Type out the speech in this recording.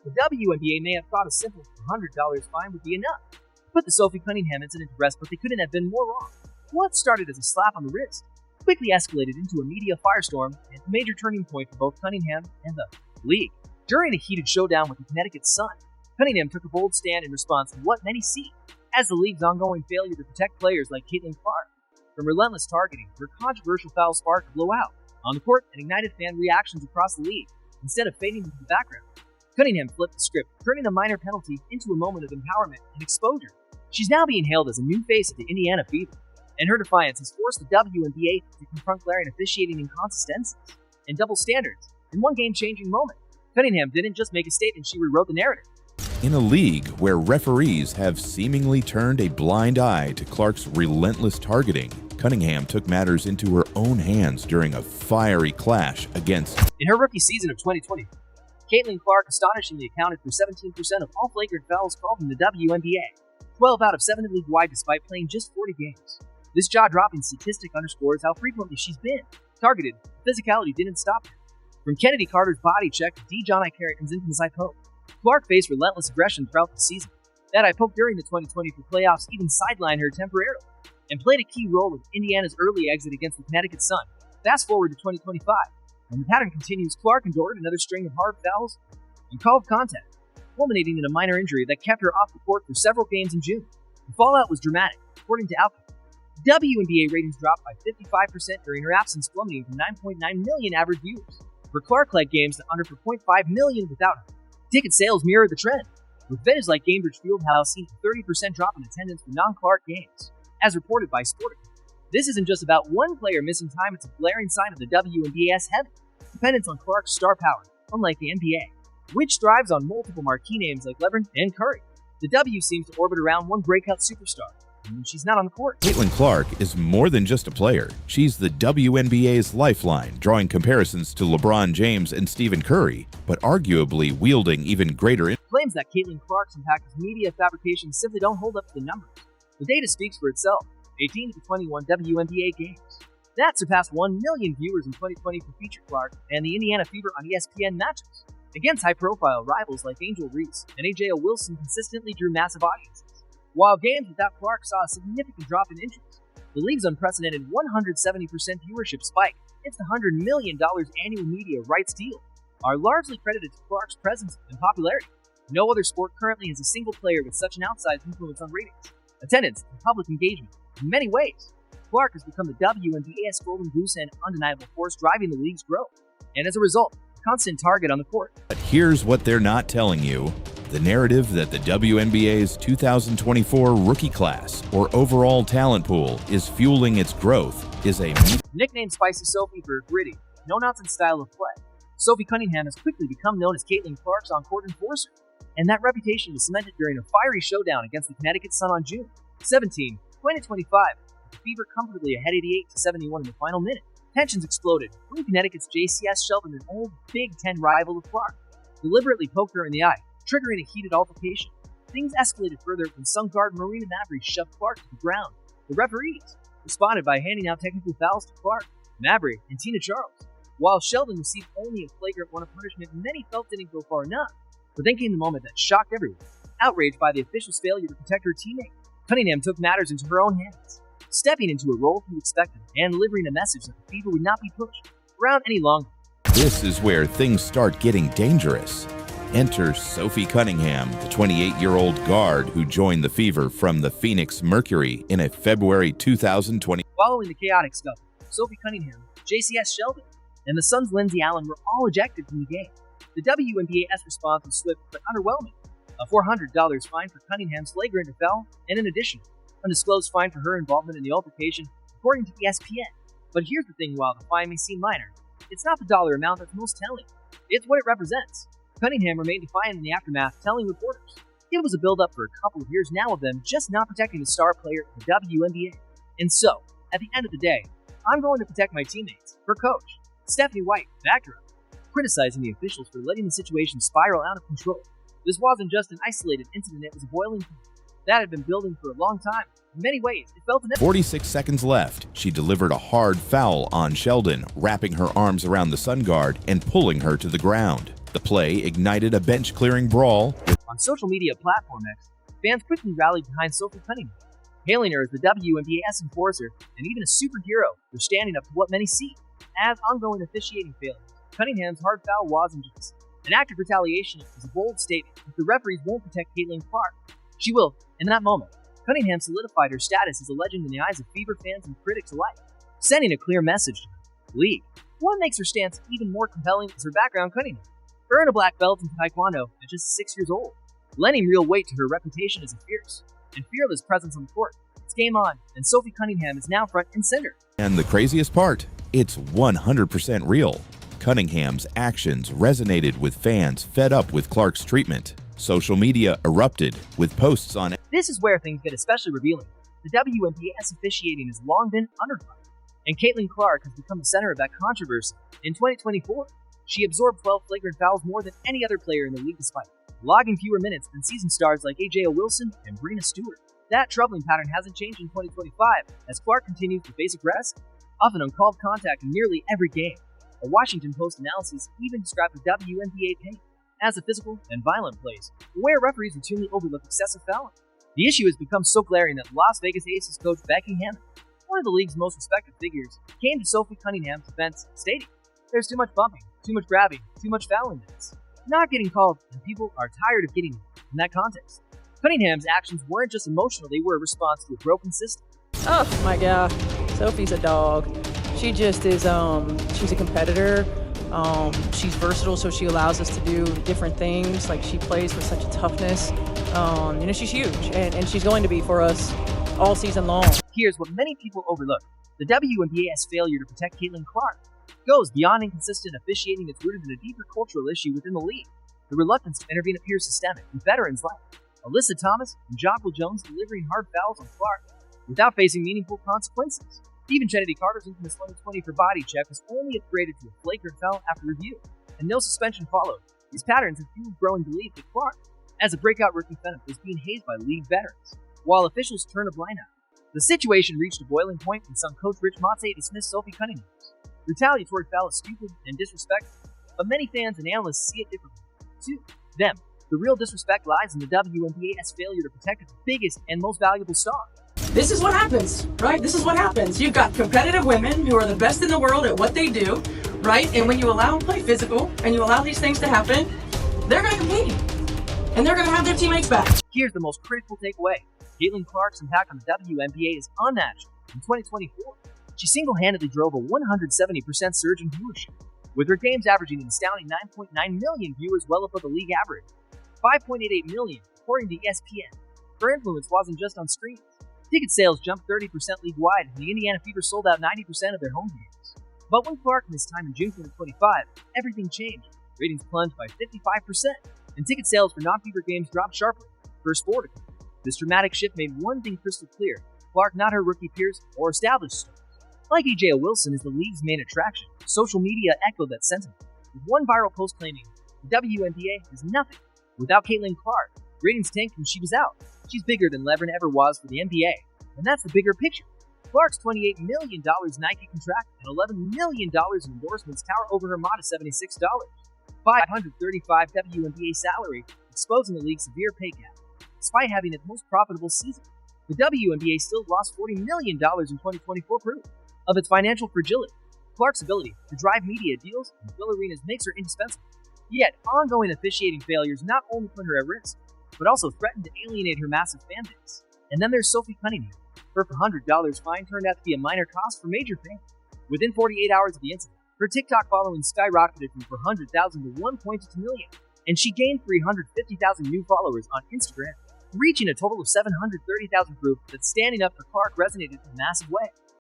the WNBA may have thought a simple $100 fine would be enough to put the Sophie Cunningham incident to rest, but they couldn't have been more wrong. What started as a slap on the wrist quickly escalated into a media firestorm and a major turning point for both Cunningham and the league. During a heated showdown with the Connecticut Sun, Cunningham took a bold stand in response to what many see as the league's ongoing failure to protect players like Caitlin Clark. From relentless targeting to her controversial foul spark to blowout on the court and ignited fan reactions across the league, instead of fading into the background, Cunningham flipped the script, turning a minor penalty into a moment of empowerment and exposure. She's now being hailed as a new face of the Indiana Fever, and her defiance has forced the WNBA to confront glaring officiating inconsistencies and double standards in one game-changing moment. Cunningham didn't just make a statement, she rewrote the narrative. In a league where referees have seemingly turned a blind eye to Clark's relentless targeting, Cunningham took matters into her own hands during a fiery clash against. In her rookie season of 2020, Caitlin Clark astonishingly accounted for 17% of all flagrant fouls called in the WNBA, 12 out of 7 league-wide despite playing just 40 games. This jaw-dropping statistic underscores how frequently she's been targeted. Physicality didn't stop her. From Kennedy Carter's body check to John Carrington's infamous eye poke, Clark faced relentless aggression throughout the season. That eye poke during the 2024 playoffs even sidelined her temporarily and played a key role in Indiana's early exit against the Connecticut Sun. Fast forward to 2025, and the pattern continues. Clark endured another string of hard fouls and called contact, culminating in a minor injury that kept her off the court for several games in June. The fallout was dramatic, according to Outkick. WNBA ratings dropped by 55% during her absence, plummeting from 9.9 million average viewers for Clark-led games to under 4.5 million without her. Ticket sales mirrored the trend, with venues like Gainbridge Fieldhouse seeing a 30% drop in attendance for non-Clark games, as reported by Sportico. This isn't just about one player missing time, it's a glaring sign of the WNBA's heavy dependence on Clark's star power, unlike the NBA, which thrives on multiple marquee names like LeBron and Curry. The W seems to orbit around one breakout superstar, and when she's not on the court. Caitlin Clark is more than just a player. She's the WNBA's lifeline, drawing comparisons to LeBron James and Stephen Curry, but arguably wielding even greater Claims that Caitlin Clark's impact as media fabrication simply don't hold up to the numbers. The data speaks for itself. 18 to 21 WNBA games. That surpassed 1 million viewers in 2020 for featured Clark and the Indiana Fever on ESPN matches. Against high-profile rivals like Angel Reese and AJ Wilson consistently drew massive audiences. While games without Clark saw a significant drop in interest, the league's unprecedented 170% viewership spike against the $100 million annual media rights deal are largely credited to Clark's presence and popularity. No other sport currently has a single player with such an outsized influence on ratings, attendance, and public engagement. In many ways, Clark has become the WNBA's golden goose and undeniable force driving the league's growth, and as a result, a constant target on the court. But here's what they're not telling you. The narrative that the WNBA's 2024 rookie class, or overall talent pool, is fueling its growth is a nicknamed Spicy Sophie for her gritty, no-nonsense style of play. Sophie Cunningham has quickly become known as Caitlin Clark's on-court enforcer, and that reputation was cemented during a fiery showdown against the Connecticut Sun on June 17, 2025, with the Fever comfortably ahead 88-71 in the final minute. Tensions exploded when Connecticut's JCS Sheldon, an old Big Ten rival of Clark, deliberately poked her in the eye, triggering a heated altercation. Things escalated further when Sun guard Marina Mabrey shoved Clark to the ground. The referees responded by handing out technical fouls to Clark, Mabrey, and Tina Charles, while Sheldon received only a flagrant one of punishment many felt didn't go far enough. But then came the moment that shocked everyone. Outraged by the official's failure to protect her teammate, Cunningham took matters into her own hands, stepping into a role he expected and delivering a message that the Fever would not be pushed around any longer. This is where things start getting dangerous. Enter Sophie Cunningham, the 28-year-old guard who joined the Fever from the Phoenix Mercury in a February 2020. Following the chaotic scuffle, Sophie Cunningham, JCS Sheldon, and the Suns' Lindsay Allen were all ejected from the game. The WNBA's response was swift but underwhelming. A $400 fine for Cunningham's flagrant foul, and in addition, undisclosed fine for her involvement in the altercation, according to ESPN. But here's the thing, while the fine may seem minor, it's not the dollar amount that's most telling. It's what it represents. Cunningham remained defiant in the aftermath, telling reporters it was a build-up for a couple of years now of them just not protecting the star player in the WNBA. And so, at the end of the day, I'm going to protect my teammates. Her coach, Stephanie White, backed her up, criticizing the officials for letting the situation spiral out of control. This wasn't just an isolated incident, it was a boiling point that had been building for a long time. In many ways, it felt inevitable. 46 seconds left. She delivered a hard foul on Sheldon, wrapping her arms around the Sun guard and pulling her to the ground. The play ignited a bench-clearing brawl. On social media platform X, fans quickly rallied behind Sophie Cunningham, hailing her as the WNBA's enforcer and even a superhero for standing up to what many see as ongoing officiating failures. Cunningham's hard foul wasn't just an act of retaliation. It was a bold statement that the referees won't protect Caitlin Clark. She will. In that moment, Cunningham solidified her status as a legend in the eyes of Fever fans and critics alike, sending a clear message to the league. What makes her stance even more compelling is her background. Cunningham earned a black belt in Taekwondo at just 6 years old, lending real weight to her reputation as a fierce and fearless presence on the court. It's game on, and Sophie Cunningham is now front and center. And the craziest part, it's 100% real. Cunningham's actions resonated with fans fed up with Clark's treatment. Social media erupted with posts on it. This is where things get especially revealing. The WNBA's officiating has long been under fire, and Caitlin Clark has become the center of that controversy. In 2024, she absorbed 12 flagrant fouls more than any other player in the league, despite logging fewer minutes than seasoned stars like AJ Wilson and Breena Stewart. That troubling pattern hasn't changed in 2025, as Clark continues to face arrest, often uncalled contact in nearly every game. A Washington Post analysis even described the WNBA paint as a physical and violent place, where referees routinely overlook excessive fouling. The issue has become so glaring that Las Vegas Aces coach Becky Hammond, one of the league's most respected figures, came to Sophie Cunningham's defense, stating, "There's too much bumping, too much grabbing, too much fouling minutes. Not getting called, and people are tired of getting it." In that context, Cunningham's actions weren't just emotional, they were a response to a broken system. Oh my god, Sophie's a dog. She just is, she's a competitor. She's versatile, so she allows us to do different things. Like, she plays with such a toughness. She's huge, and she's going to be for us all season long. Here's what many people overlook. The WNBA's failure to protect Caitlin Clark goes beyond inconsistent officiating. It's rooted in a deeper cultural issue within the league. The reluctance to intervene appears systemic, with veterans like Alyssa Thomas and Jonquil Jones delivering hard fouls on Clark without facing meaningful consequences. Even Kennedy Carter's infamous 2020 for body check was only upgraded to a flagrant foul after review, and no suspension followed. These patterns have fueled growing belief that Clark, as a breakout rookie phenom, is being hazed by league veterans, while officials turn a blind eye. The situation reached a boiling point when some coach Rich Motze dismissed Sophie Cunningham's retaliatory foul as stupid and disrespectful, but many fans and analysts see it differently. To them, the real disrespect lies in the WNBA's failure to protect its biggest and most valuable star. This is what happens, right? This is what happens. You've got competitive women who are the best in the world at what they do, right? And when you allow them to play physical and you allow these things to happen, they're going to compete. And they're going to have their teammates back. Here's the most critical takeaway. Caitlin Clark's impact on the WNBA is unmatched. In 2024, she single-handedly drove a 170% surge in viewership, with her games averaging an astounding 9.9 million viewers, well above the league average. 5.88 million, according to ESPN. Her influence wasn't just on screens. Ticket sales jumped 30% league-wide, and the Indiana Fever sold out 90% of their home games. But when Clark missed time in June 2025, everything changed. Ratings plunged by 55%, and ticket sales for non-Fever games dropped sharply. For sport, this dramatic shift made one thing crystal clear: Clark, not her rookie peers or established stars. Like AJ Wilson is the league's main attraction, social media echoed that sentiment, with one viral post claiming, "The WNBA is nothing without Caitlin Clark. Ratings tanked when she was out. She's bigger than LeBron ever was for the NBA." And that's the bigger picture. Clark's $28 million Nike contract and $11 million in endorsements tower over her modest $76, $535 WNBA salary, exposing the league's severe pay gap. Despite having its most profitable season, the WNBA still lost $40 million in 2024 proof of its financial fragility. Clark's ability to drive media deals and fill arenas makes her indispensable. Yet, ongoing officiating failures not only put her at risk, but also threaten to alienate her massive fan base. And then there's Sophie Cunningham. Her $100 fine turned out to be a minor cost for major fans. Within 48 hours of the incident, her TikTok following skyrocketed from 400,000 to 1.2 million, and she gained 350,000 new followers on Instagram, reaching a total of 730,000 proof that standing up for Clark resonated in a massive way.